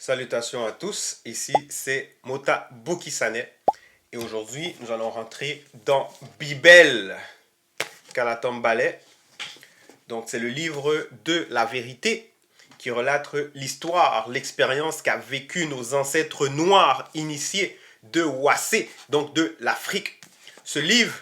Salutations à tous, ici c'est Mota Bokisane et aujourd'hui nous allons rentrer dans Bible Kalatom Ballet. Donc c'est le livre de la vérité qui relate l'histoire, l'expérience qu'a vécu nos ancêtres noirs initiés de Wassé, donc de l'Afrique. Ce livre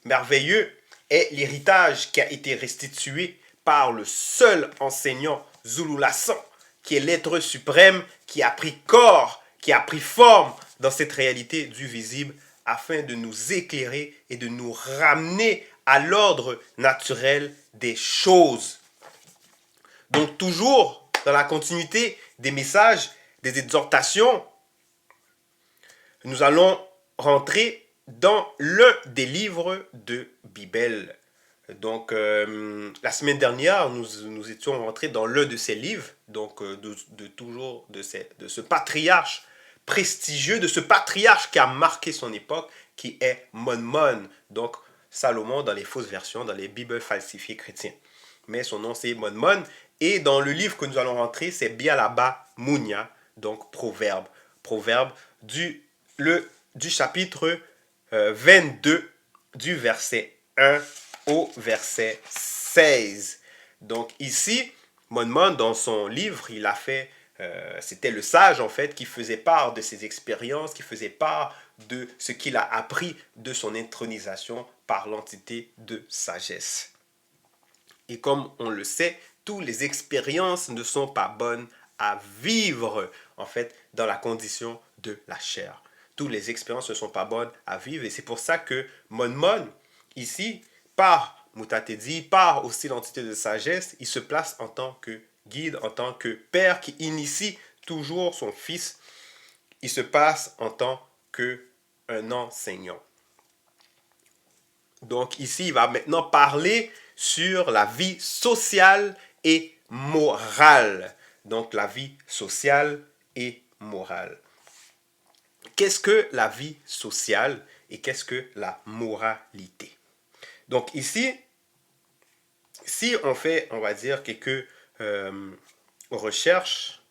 merveilleux est l'héritage qui a été restitué par le seul enseignant Zulu Lassan, qui est l'être suprême, qui a pris corps, qui a pris forme dans cette réalité du visible, afin de nous éclairer et de nous ramener à l'ordre naturel des choses. Donc toujours dans la continuité des messages, des exhortations, nous allons rentrer dans l'un des livres de Bible. Donc, la semaine dernière, nous étions rentrés dans l'un de ces livres, donc de ce patriarche prestigieux, de ce patriarche qui a marqué son époque, qui est Mon, donc Salomon dans les fausses versions, dans les Bibles falsifiées chrétiens. Mais son nom c'est Mon, et dans le livre que nous allons rentrer, c'est Bialaba Mounia, donc Proverbe du chapitre 22, du verset 1 au verset 16. Donc ici, Mon, dans son livre, il a fait, c'était le sage en fait, qui faisait part de ses expériences, qui faisait part de ce qu'il a appris de son intronisation par l'entité de sagesse. Et comme on le sait, toutes les expériences ne sont pas bonnes à vivre, en fait, dans la condition de la chair. Toutes les expériences ne sont pas bonnes à vivre, et c'est pour ça que Mon, ici, par Mutatedi, par aussi l'entité de sagesse, il se place en tant que guide, en tant que père qui initie toujours son fils. Il se passe en tant qu'un enseignant. Donc ici, il va maintenant parler sur la vie sociale et morale. Donc la vie sociale et morale. Qu'est-ce que la vie sociale et qu'est-ce que la moralité? Donc ici, si on fait, on va dire, quelques recherches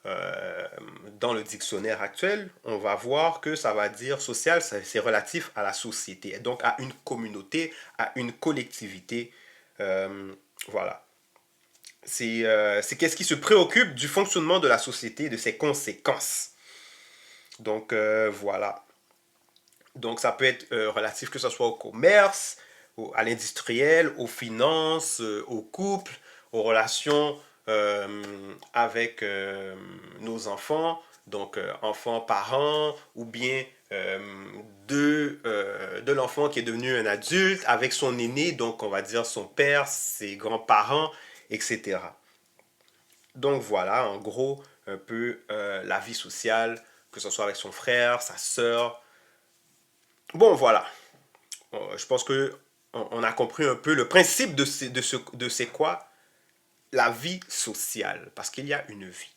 dans le dictionnaire actuel, on va voir que ça va dire social, c'est relatif à la société, donc à une communauté, à une collectivité. Voilà. C'est qu'est-ce qui se préoccupe du fonctionnement de la société et de ses conséquences. Donc voilà. Donc ça peut être relatif que ce soit au commerce, à l'industriel, aux finances, au couple, aux relations avec nos enfants, donc enfants-parents, ou bien de l'enfant qui est devenu un adulte avec son aîné, donc on va dire son père, ses grands-parents, etc. Donc voilà, en gros, un peu la vie sociale, que ce soit avec son frère, sa sœur. Bon, voilà. Je pense que on a compris un peu le principe de c'est quoi la vie sociale. Parce qu'il y a une vie.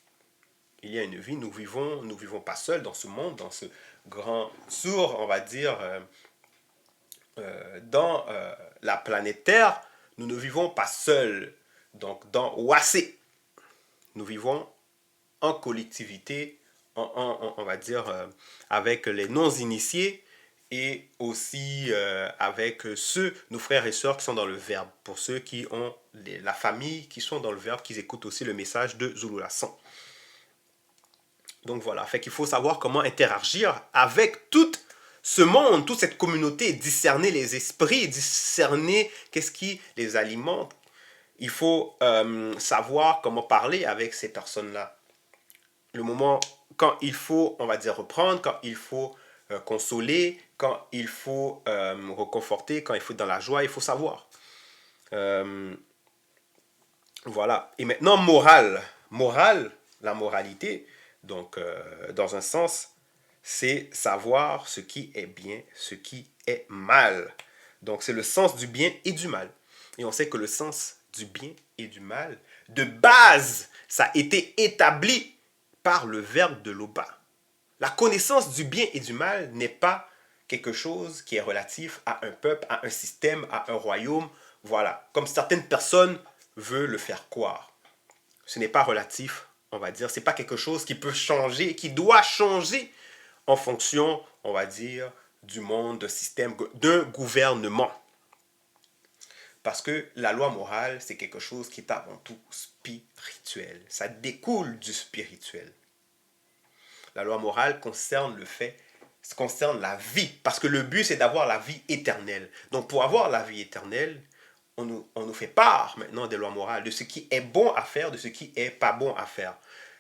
Il y a une vie, nous vivons pas seuls dans ce monde, dans ce grand tour, on va dire, dans la planète Terre, nous ne vivons pas seuls. Donc, dans Wassé, nous vivons en collectivité, on va dire, avec les non-initiés et aussi avec ceux, nos frères et sœurs qui sont dans le Verbe. Pour ceux qui ont la famille, qui sont dans le Verbe, qui écoutent aussi le message de Zulu Lassan. Donc voilà, fait qu'il faut savoir comment interagir avec tout ce monde, toute cette communauté, discerner les esprits, discerner qu'est-ce qui les alimente. Il faut savoir comment parler avec ces personnes-là. Le moment quand il faut, on va dire, reprendre, quand il faut consoler, quand il faut reconforter, quand il faut être dans la joie, il faut savoir. Voilà. Et maintenant, morale. Morale, la moralité, donc dans un sens, c'est savoir ce qui est bien, ce qui est mal. Donc c'est le sens du bien et du mal. Et on sait que le sens du bien et du mal, de base, ça a été établi par le verbe de Loba. La connaissance du bien et du mal n'est pas quelque chose qui est relatif à un peuple, à un système, à un royaume. Voilà, comme certaines personnes veulent le faire croire. Ce n'est pas relatif on va dire, c'est pas quelque chose qui peut changer, qui doit changer en fonction, on va dire, du monde, d'un système, d'un gouvernement. Parce que la loi morale, c'est quelque chose qui est avant tout spirituel. Ça découle du spirituel. La loi morale concerne la vie. Parce que le but, c'est d'avoir la vie éternelle. Donc, pour avoir la vie éternelle, on nous fait part maintenant des lois morales, de ce qui est bon à faire, de ce qui est pas bon à faire.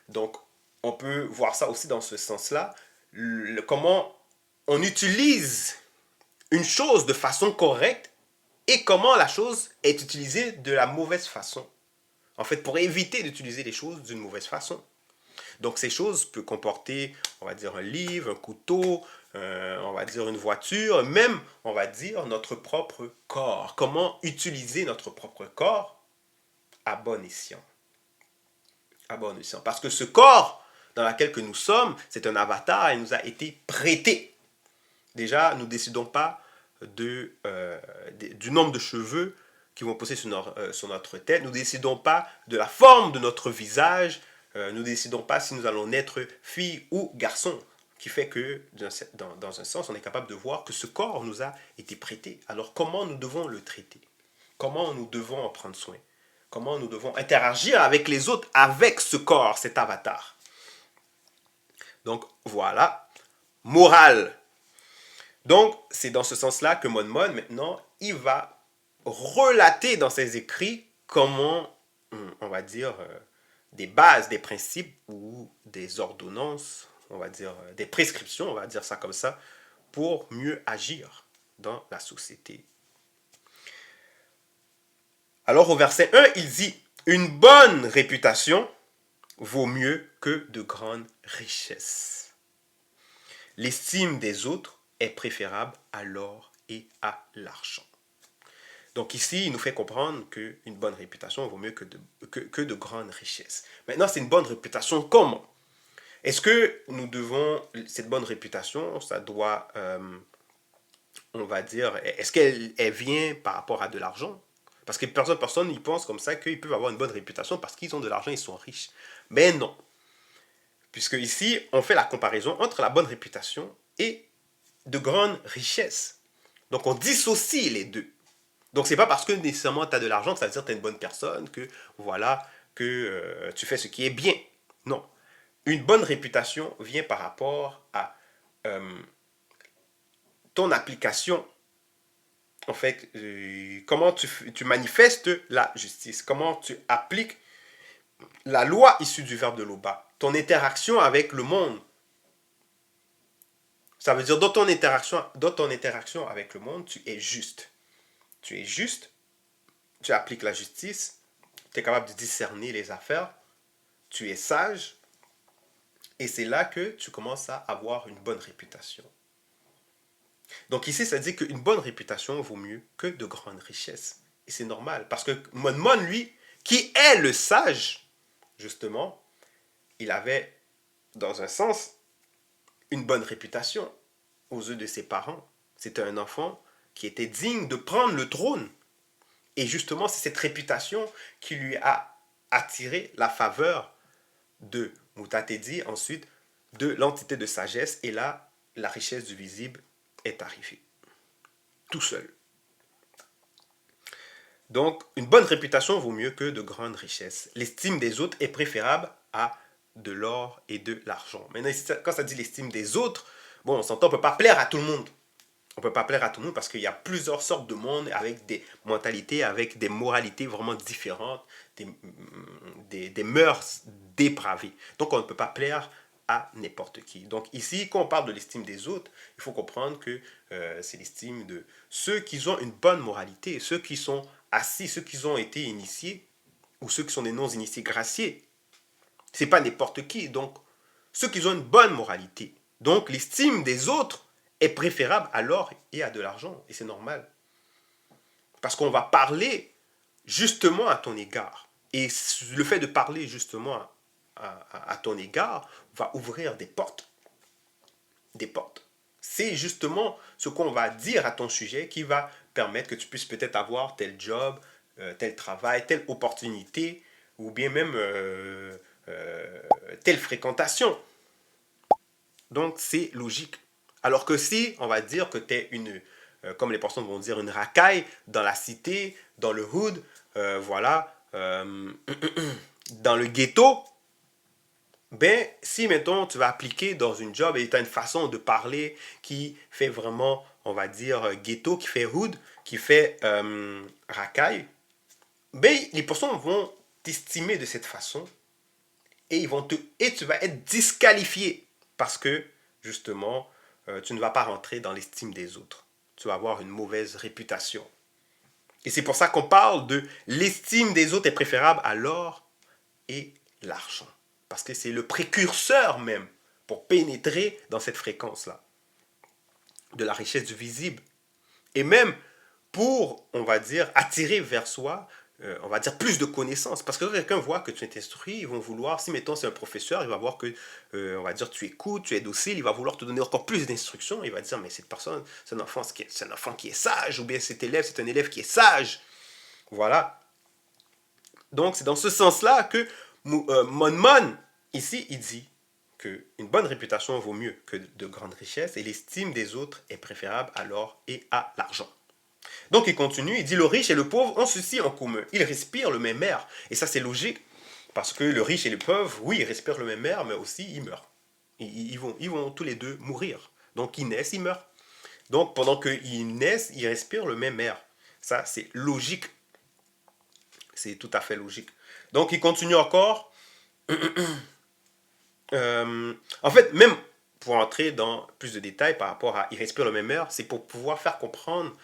Donc, on peut voir ça aussi dans ce sens-là, comment on utilise une chose de façon correcte et comment la chose est utilisée de la mauvaise façon. En fait, pour éviter d'utiliser les choses d'une mauvaise façon. Donc, ces choses peuvent comporter, on va dire, un livre, un couteau, on va dire une voiture, même, on va dire, notre propre corps. Comment utiliser notre propre corps à bon escient. À bon escient. Parce que ce corps dans lequel que nous sommes, c'est un avatar et nous a été prêté. Déjà, nous ne décidons pas du nombre de cheveux qui vont pousser sur notre tête. Nous ne décidons pas de la forme de notre visage. Nous ne décidons pas si nous allons naître fille ou garçon. Qui fait que, dans un sens, on est capable de voir que ce corps nous a été prêté. Alors, comment nous devons le traiter? Comment nous devons en prendre soin? Comment nous devons interagir avec les autres, avec ce corps, cet avatar? Donc, voilà. Morale. Donc, c'est dans ce sens-là que Mon Mon, maintenant, il va relater dans ses écrits comment, on va dire, des bases, des principes ou des ordonnances, on va dire, des prescriptions, on va dire ça comme ça, pour mieux agir dans la société. Alors, au verset 1, il dit, « Une bonne réputation vaut mieux que de grandes richesses. L'estime des autres est préférable à l'or et à l'argent. » Donc ici, il nous fait comprendre qu'une bonne réputation vaut mieux que de grandes richesses. Maintenant, c'est une bonne réputation comment? Est-ce que nous devons, cette bonne réputation, ça doit, on va dire, est-ce qu'elle vient par rapport à de l'argent? Parce que personne y pense comme ça qu'ils peuvent avoir une bonne réputation parce qu'ils ont de l'argent, ils sont riches. Mais non. Puisque ici, on fait la comparaison entre la bonne réputation et de grandes richesses. Donc, on dissocie les deux. Donc, c'est pas parce que nécessairement tu as de l'argent que ça veut dire que tu es une bonne personne, que voilà, que tu fais ce qui est bien. Non. Une bonne réputation vient par rapport à ton application. En fait, comment tu manifestes la justice, comment tu appliques la loi issue du verbe de Loba, ton interaction avec le monde. Ça veut dire dans ton interaction avec le monde, tu es juste. Tu es juste, tu appliques la justice, tu es capable de discerner les affaires, tu es sage, et c'est là que tu commences à avoir une bonne réputation. Donc ici, ça dit qu'une bonne réputation vaut mieux que de grandes richesses. Et c'est normal, parce que Mon Mon, lui, qui est le sage, justement, il avait, dans un sens, une bonne réputation aux yeux de ses parents. C'était un enfant qui était digne de prendre le trône. Et justement, c'est cette réputation qui lui a attiré la faveur de Mutatedi, ensuite de l'entité de sagesse. Et là, la richesse du visible est arrivée. Tout seul. Donc, une bonne réputation vaut mieux que de grandes richesses. L'estime des autres est préférable à de l'or et de l'argent. Maintenant, quand ça dit l'estime des autres, bon, on s'entend, on ne peut pas plaire à tout le monde. On ne peut pas plaire à tout le monde parce qu'il y a plusieurs sortes de monde avec des mentalités, avec des moralités vraiment différentes, des mœurs dépravées. Donc, on ne peut pas plaire à n'importe qui. Donc ici, quand on parle de l'estime des autres, il faut comprendre que c'est l'estime de ceux qui ont une bonne moralité, ceux qui sont assis, ceux qui ont été initiés, ou ceux qui sont des non-initiés graciés. C'est pas n'importe qui. Donc, ceux qui ont une bonne moralité. Donc, l'estime des autres est préférable à l'or et à de l'argent. Et c'est normal. Parce qu'on va parler justement à ton égard. Et le fait de parler justement à ton égard va ouvrir des portes. Des portes. C'est justement ce qu'on va dire à ton sujet qui va permettre que tu puisses peut-être avoir tel job, tel travail, telle opportunité, ou bien même telle fréquentation. Donc, c'est logique. Alors que si, on va dire que tu es comme les personnes vont dire, une racaille dans la cité, dans le hood, voilà, dans le ghetto, ben, si, mettons, tu vas appliquer dans une job et tu as une façon de parler qui fait vraiment, on va dire, ghetto, qui fait hood, qui fait racaille, ben, les personnes vont t'estimer de cette façon et tu vas être disqualifié parce que, justement, tu ne vas pas rentrer dans l'estime des autres. Tu vas avoir une mauvaise réputation. Et c'est pour ça qu'on parle de l'estime des autres est préférable à l'or et l'argent. Parce que c'est le précurseur même pour pénétrer dans cette fréquence-là de la richesse du visible. Et même pour, on va dire, attirer vers soi, on va dire, plus de connaissances. Parce que quand quelqu'un voit que tu es instruit, ils vont vouloir, si mettons c'est un professeur, il va voir que, on va dire, tu écoutes, tu es docile, il va vouloir te donner encore plus d'instructions. Il va dire, mais cette personne, c'est un enfant qui est sage, ou bien cet élève, c'est un élève qui est sage. Voilà. Donc, c'est dans ce sens-là que Mon, ici, il dit qu'une bonne réputation vaut mieux que de grandes richesses et l'estime des autres est préférable à l'or et à l'argent. Donc il continue, il dit le riche et le pauvre ont ceci en commun. Ils respirent le même air. Et ça c'est logique, parce que le riche et le pauvre, oui, ils respirent le même air, mais aussi ils meurent. Ils vont tous les deux mourir. Donc ils naissent, ils meurent. Donc pendant qu'ils naissent, ils respirent le même air. Ça c'est logique. C'est tout à fait logique. Donc il continue encore. En fait, même pour entrer dans plus de détails par rapport à ils respirent le même air, c'est pour pouvoir faire comprendre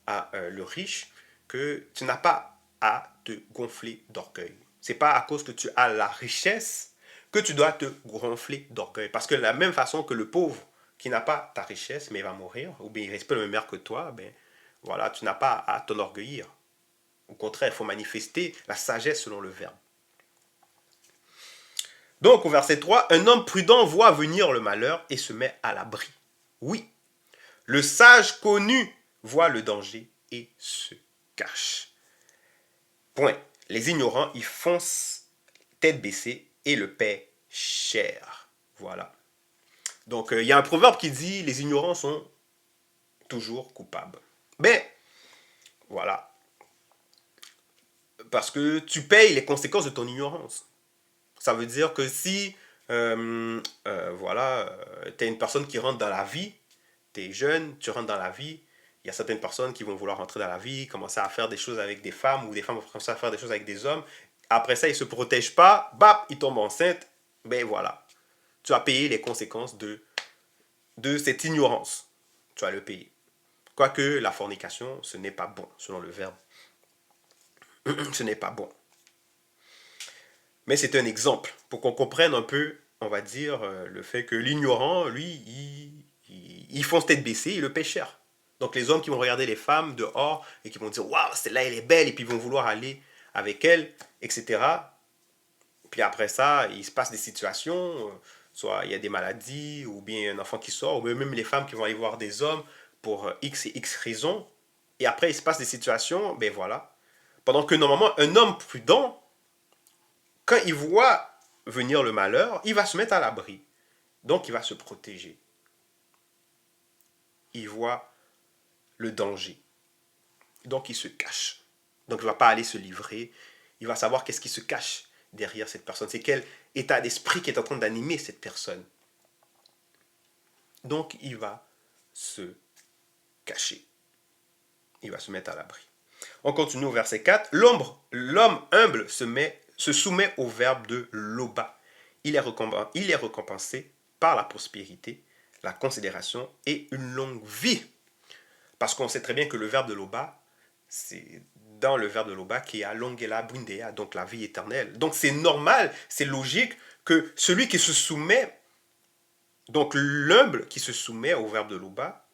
à le riche que tu n'as pas à te gonfler d'orgueil. C'est pas à cause que tu as la richesse que tu dois te gonfler d'orgueil. Parce que de la même façon que le pauvre qui n'a pas ta richesse, mais il va mourir, ou bien il respire le même air que toi, ben voilà, tu n'as pas à t'enorgueillir. Au contraire, il faut manifester la sagesse selon le verbe. Donc au verset 3, un homme prudent voit venir le malheur et se met à l'abri. Oui, le sage connu voit le danger et se cache. Point. Les ignorants, ils foncent tête baissée et le paient cher. Voilà. Donc il y a un proverbe qui dit les ignorants sont toujours coupables. Mais voilà. Parce que tu payes les conséquences de ton ignorance. Ça veut dire que si voilà, tu es une personne qui rentre dans la vie, tu es jeune, tu rentres dans la vie, il y a certaines personnes qui vont vouloir rentrer dans la vie, commencer à faire des choses avec des femmes, ou des femmes vont commencer à faire des choses avec des hommes. Après ça, ils ne se protègent pas, bap, ils tombent enceintes. Ben voilà, tu as payé les conséquences de cette ignorance. Tu vas le payer. Quoique la fornication, ce n'est pas bon, selon le verbe. Ce n'est pas bon. Mais c'est un exemple pour qu'on comprenne un peu, on va dire, le fait que l'ignorant, lui, il fonce tête baissée, il le paie cher. Donc les hommes qui vont regarder les femmes dehors et qui vont dire waouh, celle-là elle est belle, et puis ils vont vouloir aller avec elle, etc. Puis après ça, il se passe des situations, soit il y a des maladies, ou bien un enfant qui sort, ou même les femmes qui vont aller voir des hommes pour X et X raisons. Et après, il se passe des situations, ben voilà. Pendant que normalement, un homme prudent, quand il voit venir le malheur, il va se mettre à l'abri. Donc, il va se protéger. Il voit le danger. Donc, il se cache. Donc, il ne va pas aller se livrer. Il va savoir qu'est-ce qui se cache derrière cette personne. C'est quel état d'esprit qui est en train d'animer cette personne. Donc, il va se cacher. Il va se mettre à l'abri. On continue au verset 4. L'homme humble se soumet au verbe de loba. Il est récompensé par la prospérité, la considération et une longue vie. Parce qu'on sait très bien que le verbe de loba, c'est dans le verbe de loba qui a longela bundea, donc la vie éternelle. Donc c'est normal, c'est logique que celui qui se soumet, donc l'humble qui se soumet au verbe de loba,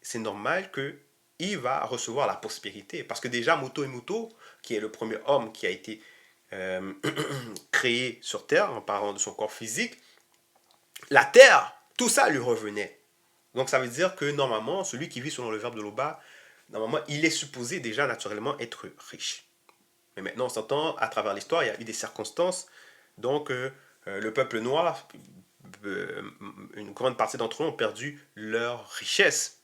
c'est normal que il va recevoir la prospérité. Parce que déjà, Moto Emoto, qui est le premier homme qui a été créé sur Terre, en parlant de son corps physique, la Terre, tout ça lui revenait. Donc ça veut dire que normalement, celui qui vit selon le verbe de Loba, normalement, il est supposé déjà naturellement être riche. Mais maintenant, on s'entend, à travers l'histoire, il y a eu des circonstances. Donc, le peuple noir, une grande partie d'entre eux ont perdu leur richesse.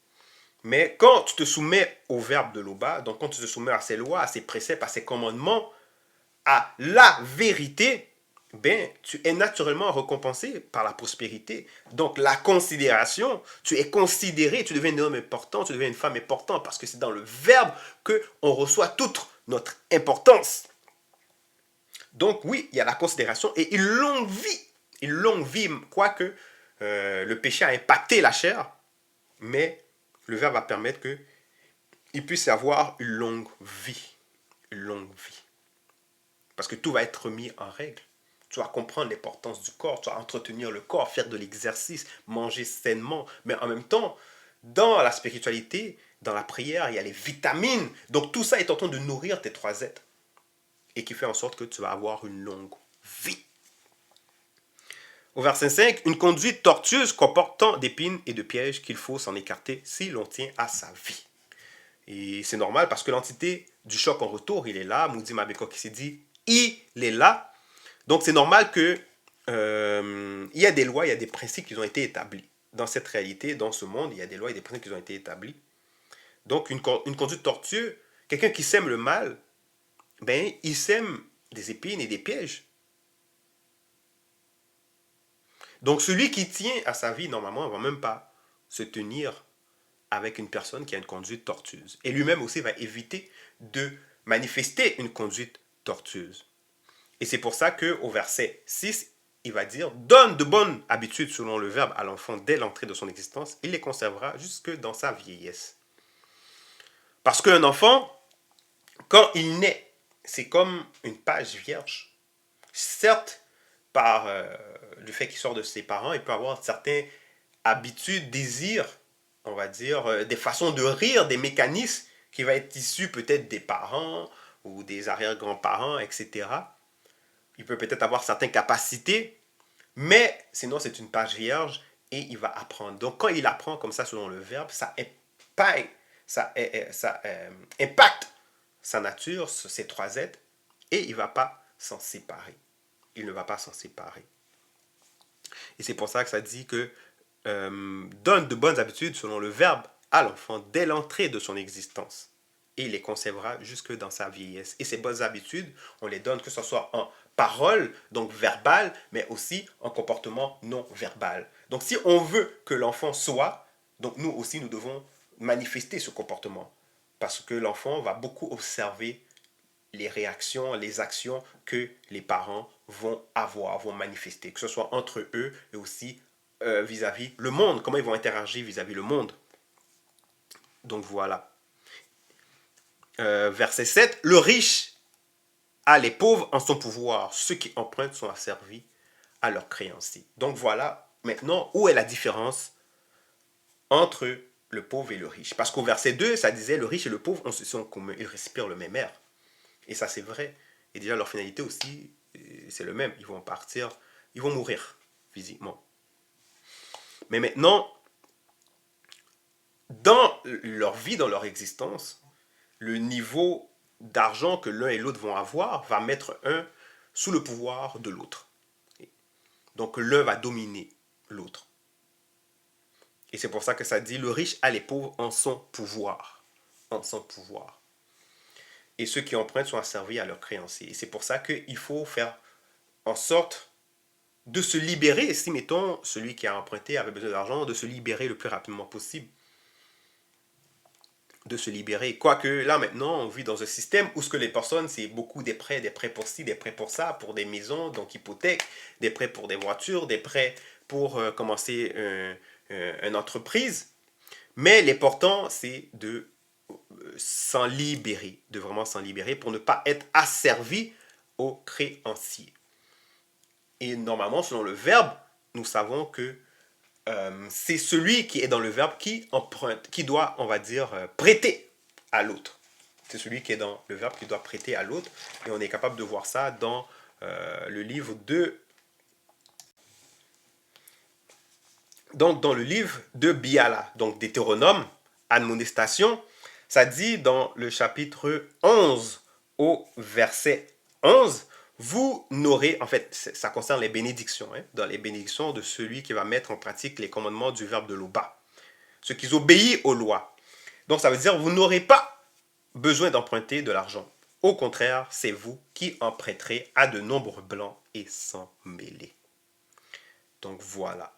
Mais quand tu te soumets au verbe de l'Oba, donc quand tu te soumets à ses lois, à ses préceptes, à ses commandements, à la vérité, ben, tu es naturellement récompensé par la prospérité. Donc la considération, tu es considéré, tu deviens un homme important, tu deviens une femme importante, parce que c'est dans le verbe qu'on reçoit toute notre importance. Donc oui, il y a la considération et une longue vie, quoique le péché a impacté la chair, mais le verbe va permettre qu'il puisse y avoir une longue vie. Une longue vie. Parce que tout va être mis en règle. Tu vas comprendre l'importance du corps, tu vas entretenir le corps, faire de l'exercice, manger sainement. Mais en même temps, dans la spiritualité, dans la prière, il y a les vitamines. Donc tout ça est en train de nourrir tes trois êtres. Et qui fait en sorte que tu vas avoir une longue vie. Au verset 5, une conduite tortueuse comportant d'épines et de pièges qu'il faut s'en écarter si l'on tient à sa vie. Et c'est normal parce que l'entité du choc en retour, il est là. Moudi Mabeko qui s'est dit, il est là. Donc c'est normal que il y a des lois, il y a des principes qui ont été établis. Dans cette réalité, dans ce monde, il y a des lois et des principes qui ont été établis. Donc une conduite tortueuse, quelqu'un qui sème le mal, ben il sème des épines et des pièges. Donc celui qui tient à sa vie, normalement, ne va même pas se tenir avec une personne qui a une conduite tortueuse. Et lui-même aussi va éviter de manifester une conduite tortueuse. Et c'est pour ça qu'au verset 6, il va dire « Donne de bonnes habitudes selon le verbe à l'enfant dès l'entrée de son existence, il les conservera jusque dans sa vieillesse. » Parce qu'un enfant, quand il naît, c'est comme une page vierge. Certes, par le fait qu'il sort de ses parents, il peut avoir certaines habitudes, désirs, on va dire, des façons de rire, des mécanismes qui vont être issus peut-être des parents ou des arrière-grands-parents, etc. Il peut peut-être avoir certaines capacités, mais sinon c'est une page vierge et il va apprendre. Donc quand il apprend comme ça selon le verbe, ça impacte sa nature, ses trois êtres, et il ne va pas s'en séparer. Il ne va pas s'en séparer. Et c'est pour ça que ça dit que donne de bonnes habitudes selon le verbe à l'enfant dès l'entrée de son existence. Et il les conservera jusque dans sa vieillesse. Et ces bonnes habitudes, on les donne que ce soit en parole, donc verbale, mais aussi en comportement non verbal. Donc si on veut que l'enfant soit, donc nous aussi nous devons manifester ce comportement. Parce que l'enfant va beaucoup observer les réactions, les actions que les parents vont avoir, vont manifester, que ce soit entre eux et aussi vis-à-vis le monde, comment ils vont interagir vis-à-vis le monde. Donc voilà. Verset 7, le riche a les pauvres en son pouvoir, ceux qui empruntent sont asservis à leurs créanciers. Donc voilà maintenant où est la différence entre le pauvre et le riche. Parce qu'au verset 2, ça disait le riche et le pauvre ont ceci en commun, ils respirent le même air. Et ça, c'est vrai. Et déjà, leur finalité aussi, c'est le même. Ils vont partir, ils vont mourir physiquement. Mais maintenant, dans leur vie, dans leur existence, le niveau d'argent que l'un et l'autre vont avoir va mettre un sous le pouvoir de l'autre. Donc, l'un va dominer l'autre. Et c'est pour ça que ça dit, le riche a les pauvres en son pouvoir. En son pouvoir. Et ceux qui empruntent sont asservis à leurs créanciers. Et c'est pour ça qu'il faut faire en sorte de se libérer, si mettons celui qui a emprunté avait besoin d'argent, de se libérer le plus rapidement possible. De se libérer. Quoique là maintenant, on vit dans un système où ce que les personnes, c'est beaucoup des prêts pour ci, des prêts pour ça, pour des maisons, donc hypothèques, des prêts pour des voitures, des prêts pour commencer une entreprise. Mais l'important, c'est de s'en libérer, de vraiment s'en libérer pour ne pas être asservi aux créanciers. Et normalement, selon le verbe, nous savons que c'est celui qui est dans le verbe qui emprunte, qui doit, on va dire, prêter à l'autre. C'est celui qui est dans le verbe qui doit prêter à l'autre. Et on est capable de voir ça dans le livre de... Donc, dans le livre de Biala, donc Deutéronome, admonestation, ça dit dans le chapitre 11 au verset 11, vous n'aurez, en fait, ça concerne les bénédictions, hein, dans les bénédictions de celui qui va mettre en pratique les commandements du verbe de l'Oba, ceux qui obéissent aux lois. Donc ça veut dire vous n'aurez pas besoin d'emprunter de l'argent. Au contraire, c'est vous qui en prêterez à de nombreux blancs et sans mêler. Donc voilà.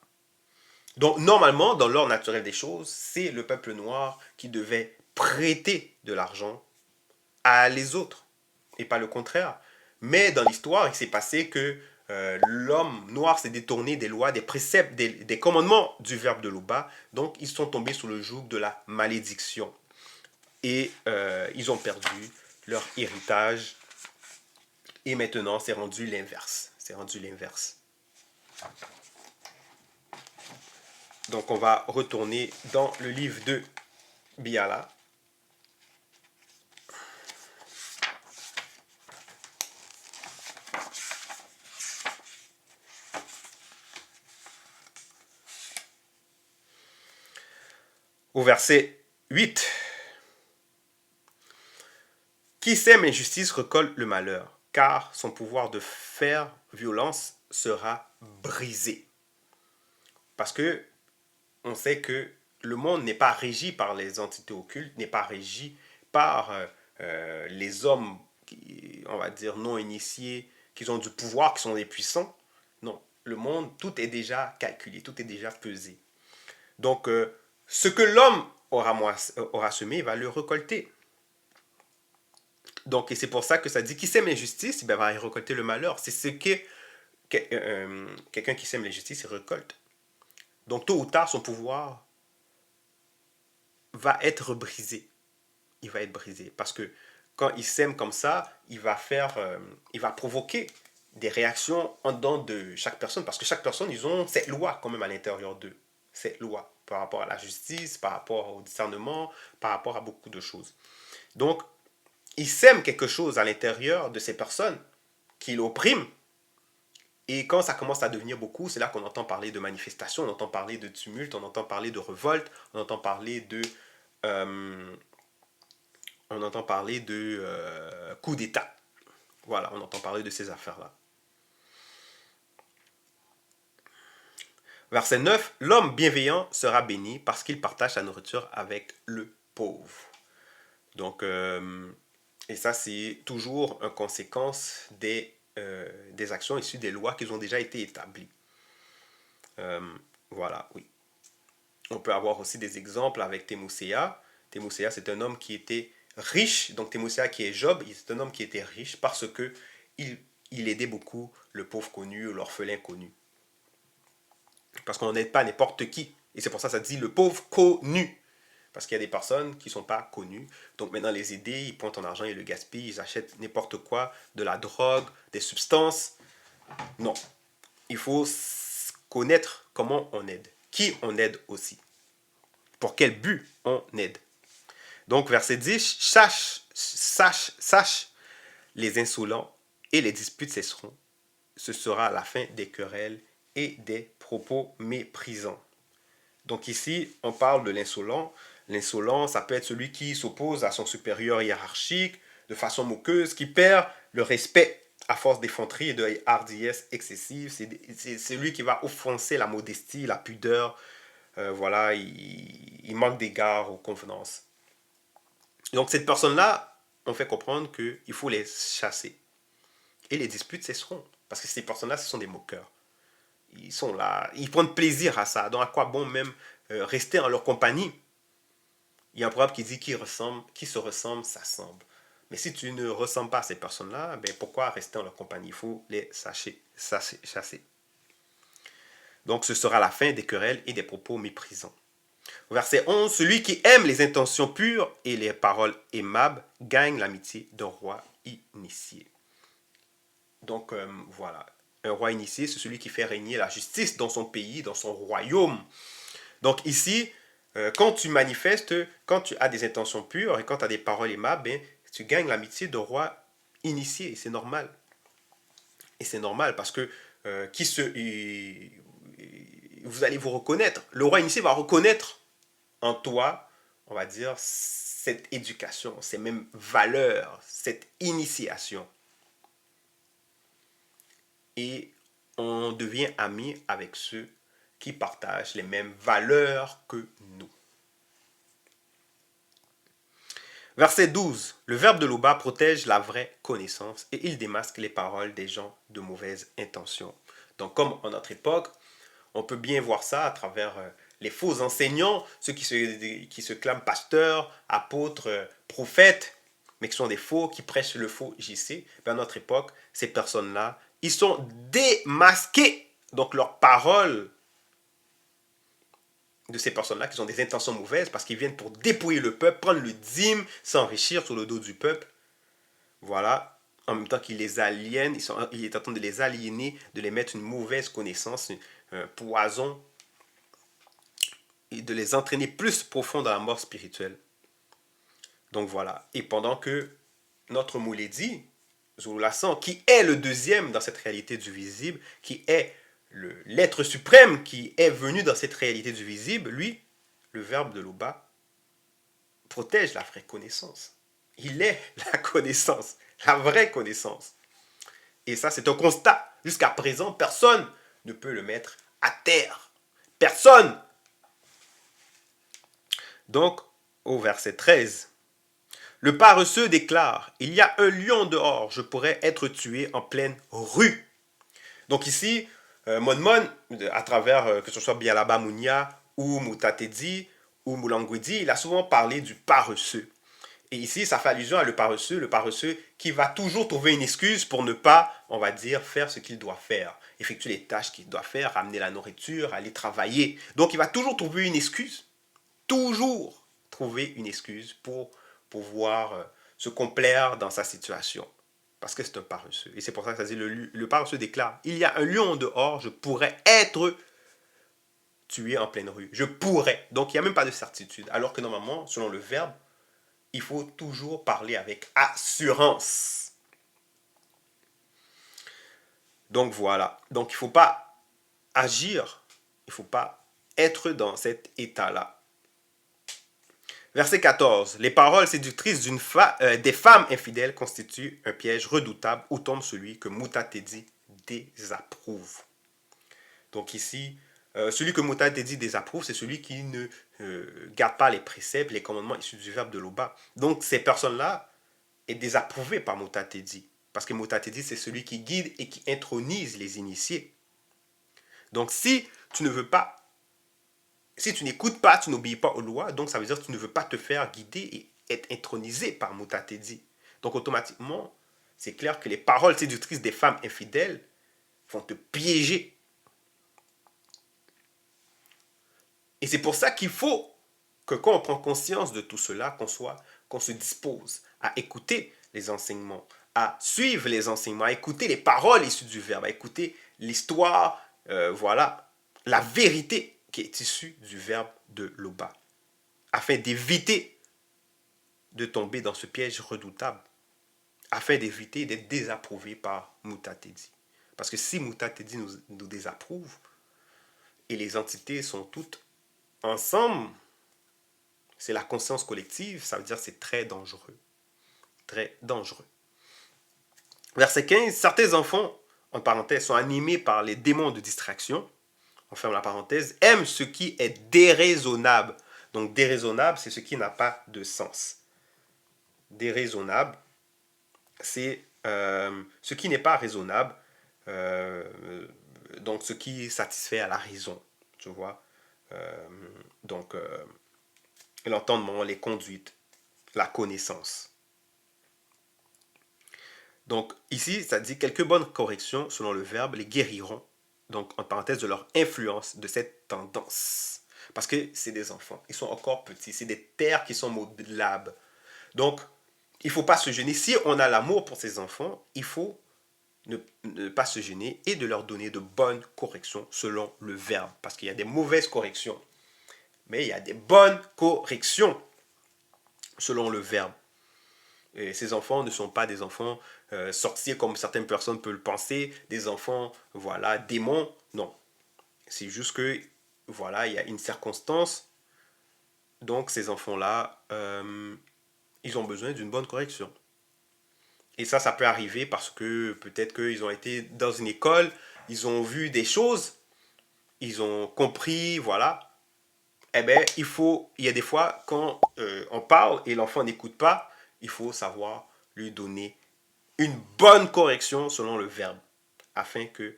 Donc normalement, dans l'ordre naturel des choses, c'est le peuple noir qui devait prêter de l'argent à les autres et pas le contraire. Mais dans l'histoire, il s'est passé que l'homme noir s'est détourné des lois, des préceptes, des commandements du verbe de l'Oba. Donc ils sont tombés sous le joug de la malédiction. Et ils ont perdu leur héritage. Et maintenant, c'est rendu l'inverse. C'est rendu l'inverse. Donc on va retourner dans le livre de Biala. Au verset 8. Qui sème l'injustice récolte le malheur, car son pouvoir de faire violence sera brisé. Parce que on sait que le monde n'est pas régi par les entités occultes, n'est pas régi par les hommes, on va dire, non initiés, qui ont du pouvoir, qui sont des puissants. Non, le monde, tout est déjà calculé, tout est déjà pesé. Donc, ce que l'homme aura semé, il va le récolter. Donc, et c'est pour ça que ça dit qui sème l'injustice, il va récolter le malheur. C'est ce que quelqu'un qui sème l'injustice, il récolte. Donc, tôt ou tard, son pouvoir va être brisé. Il va être brisé. Parce que quand il sème comme ça, il va provoquer des réactions en dedans de chaque personne. Parce que chaque personne, ils ont cette loi quand même à l'intérieur d'eux. Cette loi par rapport à la justice, par rapport au discernement, par rapport à beaucoup de choses. Donc, il sème quelque chose à l'intérieur de ces personnes qui l'oppriment. Et quand ça commence à devenir beaucoup, c'est là qu'on entend parler de manifestations, on entend parler de tumulte, on entend parler de révolte, on entend parler de coup d'État. Voilà, on entend parler de ces affaires-là. Verset 9, l'homme bienveillant sera béni parce qu'il partage sa nourriture avec le pauvre. Donc, et ça, c'est toujours une conséquence des actions issues des lois qui ont déjà été établies. Voilà, oui. On peut avoir aussi des exemples avec Thémouséa. Thémouséa, c'est un homme qui était riche. Donc Thémouséa qui est Job, c'est un homme qui était riche parce que il aidait beaucoup le pauvre connu ou l'orphelin connu. Parce qu'on n'aide pas n'importe qui. Et c'est pour ça que ça dit le pauvre connu. Parce qu'il y a des personnes qui ne sont pas connues. Donc maintenant, les aider, ils prennent ton argent, ils le gaspillent, ils achètent n'importe quoi, de la drogue, des substances. Non. Il faut connaître comment on aide. Qui on aide aussi. Pour quel but on aide. Donc, verset 10, sache, les insolents et les disputes cesseront. Ce sera la fin des querelles et des propos méprisants. Donc ici, on parle de l'insolent. L'insolent, ça peut être celui qui s'oppose à son supérieur hiérarchique de façon moqueuse, qui perd le respect à force d'effronterie et de hardiesse excessive. C'est celui qui va offenser la modestie, la pudeur. Voilà, il manque d'égard aux convenances. Donc cette personne-là, on fait comprendre qu'il faut les chasser. Et les disputes cesseront. Parce que ces personnes-là, ce sont des moqueurs. Ils sont là, ils prennent plaisir à ça. Donc à quoi bon même rester en leur compagnie. Il y a un proverbe qui dit qui se ressemble s'assemble. Mais si tu ne ressembles pas à ces personnes-là, ben pourquoi rester en leur compagnie? Il faut les chasser. Donc ce sera la fin des querelles et des propos méprisants. Verset 11, celui qui aime les intentions pures et les paroles aimables gagne l'amitié d'un roi initié. Donc voilà, un roi initié, c'est celui qui fait régner la justice dans son pays, dans son royaume. Donc ici, quand tu manifestes, quand tu as des intentions pures et quand tu as des paroles aimables, ben, tu gagnes l'amitié d'un roi initié. Et c'est normal. Et c'est normal parce que vous allez vous reconnaître. Le roi initié va reconnaître en toi, on va dire, cette éducation, ces mêmes valeurs, cette initiation. et on devient amis avec ceux qui partagent les mêmes valeurs que nous. Verset 12. Le verbe de Loba protège la vraie connaissance et il démasque les paroles des gens de mauvaise intention. Donc, comme en notre époque, on peut bien voir ça à travers les faux enseignants, ceux qui se clament pasteurs, apôtres, prophètes, mais qui sont des faux, qui prêchent le faux JC. À notre époque, ces personnes-là, ils sont démasqués. Donc, leurs paroles de ces personnes-là qui ont des intentions mauvaises parce qu'ils viennent pour dépouiller le peuple, prendre le dîme, s'enrichir sur le dos du peuple. Voilà. En même temps qu'ils les aliènent, il est en train de les aliéner, de les mettre une mauvaise connaissance, un poison, et de les entraîner plus profond dans la mort spirituelle. Donc voilà. Et pendant que notre Mouledi, Zoulassan, qui est le deuxième dans cette réalité du visible, qui est l'être suprême qui est venu dans cette réalité du visible, lui, le verbe de Loba, protège la vraie connaissance. Il est la connaissance, la vraie connaissance. Et ça, c'est un constat. Jusqu'à présent, personne ne peut le mettre à terre. Personne. Donc, au verset 13, le paresseux déclare, il y a un lion dehors, je pourrais être tué en pleine rue. Donc ici, Monmon, à travers que ce soit Bialaba Mounia ou Moutatedi ou Moulangwedi, il a souvent parlé du paresseux. Et ici, ça fait allusion à le paresseux qui va toujours trouver une excuse pour ne pas, on va dire, faire ce qu'il doit faire, effectuer les tâches qu'il doit faire, ramener la nourriture, aller travailler. Donc il va toujours trouver une excuse, toujours trouver une excuse pour pouvoir se complaire dans sa situation. Parce que c'est un paresseux. Et c'est pour ça que ça dit, le paresseux déclare, il y a un lion dehors, je pourrais être tué en pleine rue. Je pourrais. Donc il n'y a même pas de certitude. Alors que normalement, selon le verbe, il faut toujours parler avec assurance. Donc voilà. Donc il ne faut pas agir, il ne faut pas être dans cet état-là. Verset 14. Les paroles séductrices des femmes infidèles constituent un piège redoutable où tombe celui que Moutatedi désapprouve. Donc ici, celui que Moutatedi désapprouve, c'est celui qui ne garde pas les préceptes, les commandements issus du verbe de Loba. Donc ces personnes-là est désapprouvé par Moutatedi. Parce que Moutatedi, c'est celui qui guide et qui intronise les initiés. Donc si tu ne veux pas, si tu n'écoutes pas, tu n'obéis pas aux lois, donc ça veut dire que tu ne veux pas te faire guider et être intronisé par Moutatedi. Donc automatiquement, c'est clair que les paroles séductrices des femmes infidèles vont te piéger. Et c'est pour ça qu'il faut que quand on prend conscience de tout cela, qu'on se dispose à écouter les enseignements, à suivre les enseignements, à écouter les paroles issues du verbe, à écouter l'histoire, voilà, la vérité qui est issue du verbe de Loba, afin d'éviter de tomber dans ce piège redoutable, afin d'éviter d'être désapprouvé par Moutatedi. Parce que si Moutatedi nous désapprouve, et les entités sont toutes ensemble, c'est la conscience collective, ça veut dire que c'est très dangereux. Très dangereux. Verset 15, certains enfants, en parenthèse, sont animés par les démons de distraction, on ferme la parenthèse, aiment ce qui est déraisonnable. Donc déraisonnable, c'est ce qui n'a pas de sens. Déraisonnable, c'est ce qui n'est pas raisonnable, donc ce qui satisfait à la raison, tu vois. Donc l'entendement, les conduites, la connaissance. Donc ici, ça dit quelques bonnes corrections selon le verbe, les guériront, donc en parenthèse de leur influence de cette tendance. Parce que c'est des enfants, ils sont encore petits, c'est des terres qui sont modelables. Donc, il ne faut pas se gêner. Si on a l'amour pour ces enfants, il faut ne pas se gêner et de leur donner de bonnes corrections selon le verbe. Parce qu'il y a des mauvaises corrections, mais il y a des bonnes corrections selon le verbe. Et ces enfants ne sont pas des enfants sorciers comme certaines personnes peuvent le penser, des enfants, voilà, démons. Non. C'est juste que, voilà, il y a une circonstance. Donc, ces enfants-là, ils ont besoin d'une bonne correction. Et ça peut arriver parce que peut-être qu'ils ont été dans une école, ils ont vu des choses, ils ont compris, voilà. Eh bien, il y a des fois, quand on parle et l'enfant n'écoute pas, il faut savoir lui donner une bonne correction selon le verbe, afin que,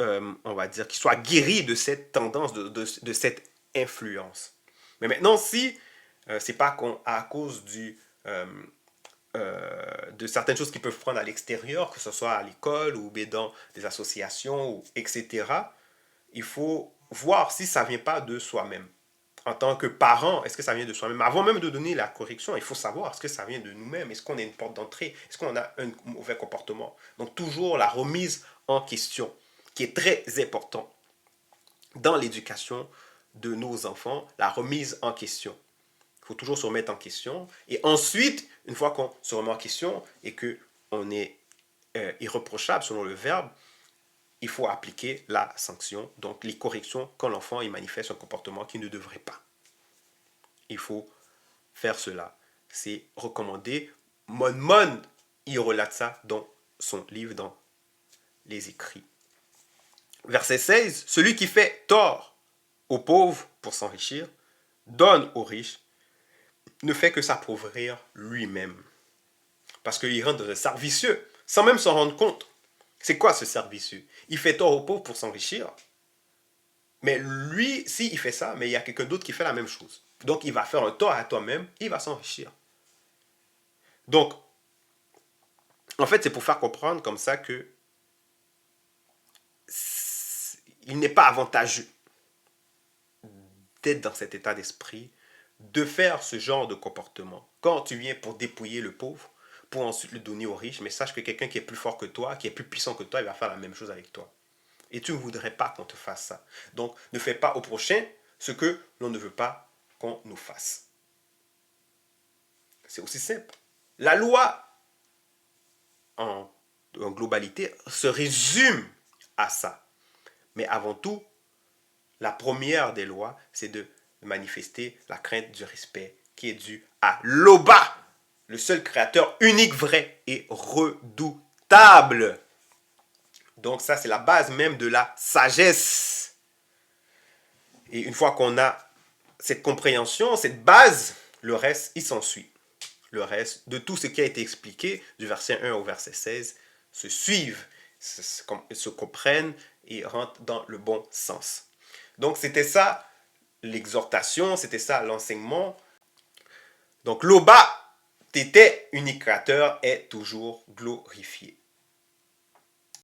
on va dire, qu'il soit guéri de cette tendance, de cette influence. Mais maintenant, si c'est pas à cause de certaines choses qu'ils peuvent prendre à l'extérieur, que ce soit à l'école ou dans des associations, etc., il faut voir si ça ne vient pas de soi-même. En tant que parent, est-ce que ça vient de soi-même? Avant même de donner la correction, il faut savoir, est-ce que ça vient de nous-mêmes? Est-ce qu'on a une porte d'entrée? Est-ce qu'on a un mauvais comportement? Donc toujours la remise en question, qui est très important dans l'éducation de nos enfants, la remise en question. Il faut toujours se remettre en question. Et ensuite, une fois qu'on se remet en question et qu'on est irréprochable selon le verbe, il faut appliquer la sanction, donc les corrections quand l'enfant manifeste un comportement qu'il ne devrait pas. Il faut faire cela. C'est recommandé. Mon, il relate ça dans son livre, dans les écrits. Verset 16, celui qui fait tort aux pauvres pour s'enrichir, donne aux riches, ne fait que s'appauvrir lui-même. Parce qu'il rentre dans un cercle vicieux, sans même s'en rendre compte. C'est quoi ce cercle vicieux? Il fait tort aux pauvres pour s'enrichir, mais lui, s'il fait ça, mais il y a quelqu'un d'autre qui fait la même chose. Donc il va faire un tort à toi-même, il va s'enrichir. Donc, en fait, c'est pour faire comprendre comme ça que il n'est pas avantageux d'être dans cet état d'esprit, de faire ce genre de comportement. Quand tu viens pour dépouiller le pauvre, pour ensuite le donner aux riches, mais sache que quelqu'un qui est plus fort que toi, qui est plus puissant que toi, il va faire la même chose avec toi. Et tu ne voudrais pas qu'on te fasse ça. Donc, ne fais pas au prochain ce que l'on ne veut pas qu'on nous fasse. C'est aussi simple. La loi, en globalité, se résume à ça. Mais avant tout, la première des lois, c'est de manifester la crainte du respect qui est due à l'Oba, le seul créateur unique, vrai et redoutable. Donc ça, c'est la base même de la sagesse. Et une fois qu'on a cette compréhension, cette base, le reste, il s'ensuit. Le reste de tout ce qui a été expliqué, du verset 1 au verset 16, se suivent, se comprennent et rentrent dans le bon sens. Donc c'était ça l'exhortation, c'était ça l'enseignement. Donc l'Oba, t'étais unique créateur, est toujours glorifié.